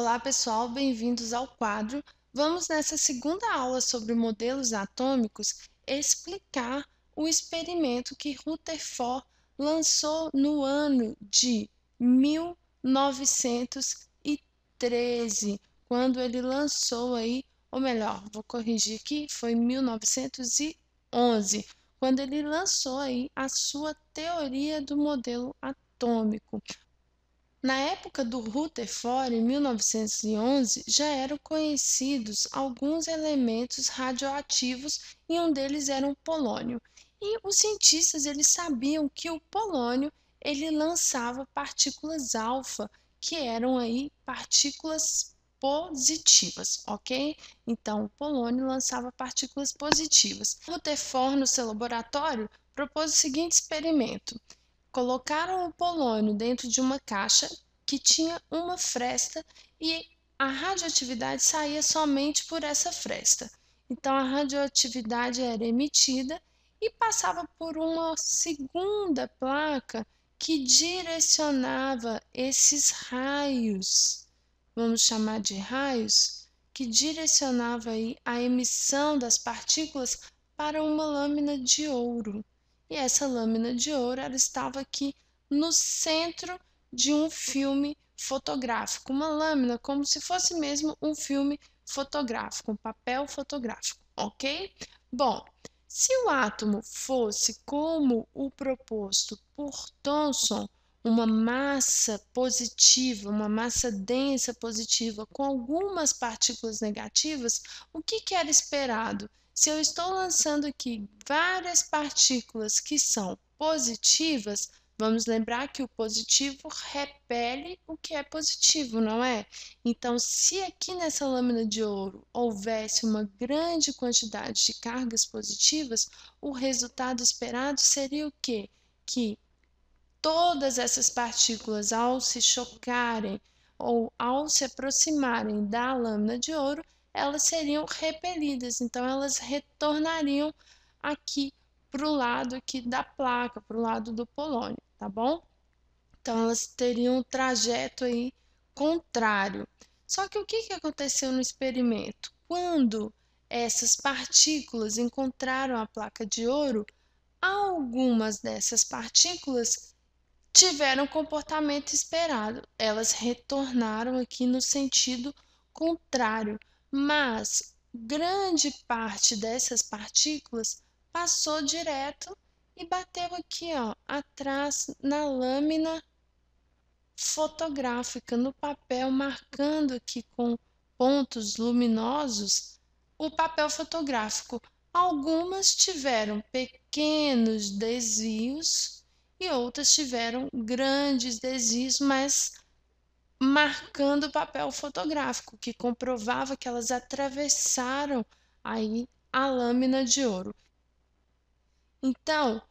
Olá, pessoal, bem-vindos ao quadro. Vamos nessa segunda aula sobre modelos atômicos explicar o experimento que Rutherford lançou no ano de 1913, quando ele lançou aí, ou melhor, vou corrigir aqui, foi 1911, quando ele lançou aí a sua teoria do modelo atômico. Na época do Rutherford, em 1911, já eram conhecidos alguns elementos radioativos e um deles era o polônio. E os cientistas eles sabiam que o polônio ele lançava partículas alfa, que eram aí partículas positivas, ok? Então, o polônio lançava partículas positivas. Rutherford, no seu laboratório, propôs o seguinte experimento. Colocaram o polônio dentro de uma caixa que tinha uma fresta e a radioatividade saía somente por essa fresta. Então, a radioatividade era emitida e passava por uma segunda placa que direcionava esses raios, vamos chamar de raios, que direcionava aí a emissão das partículas para uma lâmina de ouro. E essa lâmina de ouro ela estava aqui no centro de um filme fotográfico, uma lâmina como se fosse mesmo um filme fotográfico, um papel fotográfico, ok? Bom, se o átomo fosse como o proposto por Thomson, uma massa positiva, uma massa densa positiva com algumas partículas negativas, o que era esperado? Se eu estou lançando aqui várias partículas que são positivas, vamos lembrar que o positivo repele o que é positivo, não é? Então, se aqui nessa lâmina de ouro houvesse uma grande quantidade de cargas positivas, o resultado esperado seria o quê? Que todas essas partículas, ao se chocarem ou ao se aproximarem da lâmina de ouro, elas seriam repelidas, então elas retornariam aqui para o lado aqui da placa, para o lado do polônio, tá bom? Então elas teriam um trajeto aí contrário. Só que o que aconteceu no experimento? Quando essas partículas encontraram a placa de ouro, algumas dessas partículas tiveram o comportamento esperado. Elas retornaram aqui no sentido contrário, mas grande parte dessas partículas passou direto e bateu aqui, ó, atrás na lâmina fotográfica, no papel, marcando aqui com pontos luminosos o papel fotográfico. Algumas tiveram pequenos desvios e outras tiveram grandes desvios, mas marcando o papel fotográfico, que comprovava que elas atravessaram aí a lâmina de ouro. Então,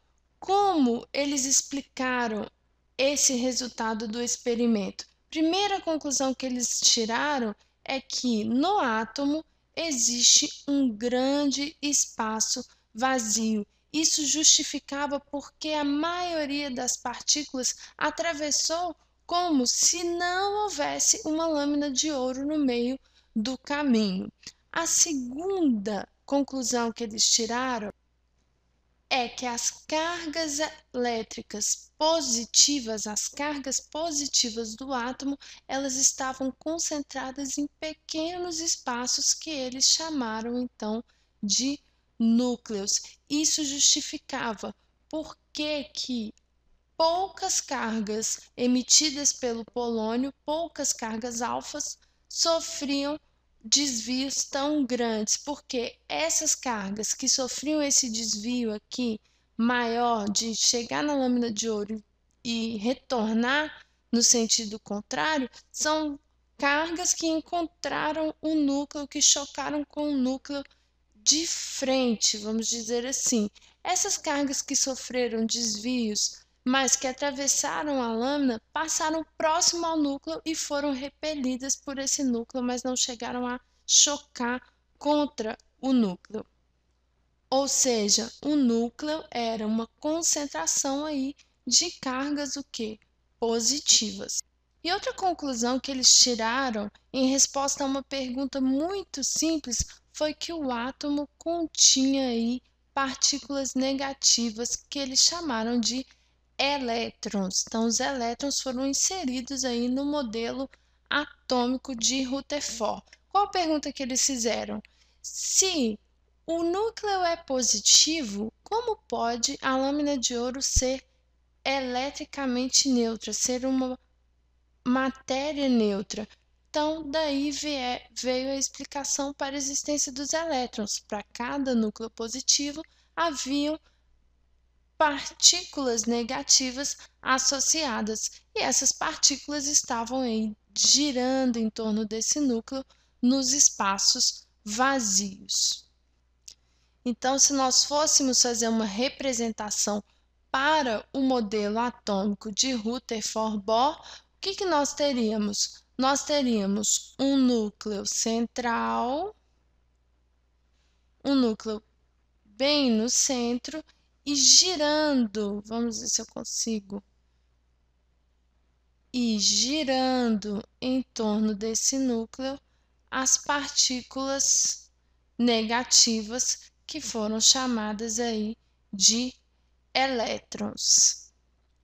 como eles explicaram esse resultado do experimento? Primeira conclusão que eles tiraram é que no átomo existe um grande espaço vazio. Isso justificava porque a maioria das partículas atravessou como se não houvesse uma lâmina de ouro no meio do caminho. A segunda conclusão que eles tiraram é que as cargas elétricas positivas, as cargas positivas do átomo, elas estavam concentradas em pequenos espaços que eles chamaram então de núcleos. Isso justificava por que poucas cargas emitidas pelo polônio, poucas cargas alfas, sofriam desvios tão grandes, porque essas cargas que sofriam esse desvio aqui maior de chegar na lâmina de ouro e retornar no sentido contrário, são cargas que encontraram o núcleo, que chocaram com o núcleo de frente, vamos dizer assim. Essas cargas que sofreram desvios, mas que atravessaram a lâmina, passaram próximo ao núcleo e foram repelidas por esse núcleo, mas não chegaram a chocar contra o núcleo. Ou seja, o núcleo era uma concentração aí de cargas o quê? Positivas. E outra conclusão que eles tiraram em resposta a uma pergunta muito simples foi que o átomo continha aí partículas negativas que eles chamaram de elétrons. Então, os elétrons foram inseridos aí no modelo atômico de Rutherford. Qual a pergunta que eles fizeram? Se o núcleo é positivo, como pode a lâmina de ouro ser eletricamente neutra, ser uma matéria neutra? Então, daí veio a explicação para a existência dos elétrons. Para cada núcleo positivo, haviam partículas negativas associadas, e essas partículas estavam aí girando em torno desse núcleo nos espaços vazios. Então, se nós fôssemos fazer uma representação para o modelo atômico de Rutherford-Bohr, o que nós teríamos? Nós teríamos um núcleo central, um núcleo bem no centro e girando, vamos ver se eu consigo, e girando em torno desse núcleo as partículas negativas que foram chamadas aí de elétrons,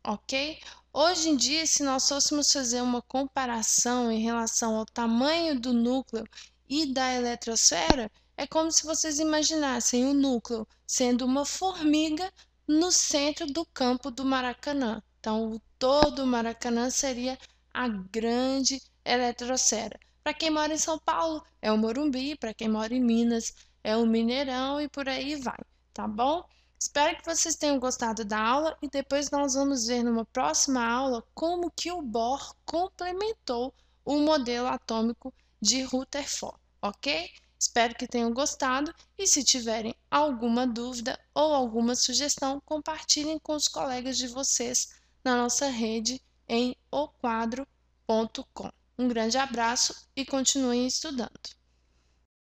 ok? Hoje em dia, se nós fôssemos fazer uma comparação em relação ao tamanho do núcleo e da eletrosfera, é como se vocês imaginassem o núcleo sendo uma formiga no centro do campo do Maracanã. Então, todo o Maracanã seria a grande eletrosfera. Para quem mora em São Paulo, é o Morumbi, para quem mora em Minas, é o Mineirão e por aí vai, tá bom? Espero que vocês tenham gostado da aula e depois nós vamos ver numa próxima aula como que o Bohr complementou o modelo atômico de Rutherford, ok? Espero que tenham gostado e se tiverem alguma dúvida ou alguma sugestão, compartilhem com os colegas de vocês na nossa rede em oquadro.com. Um grande abraço e continuem estudando!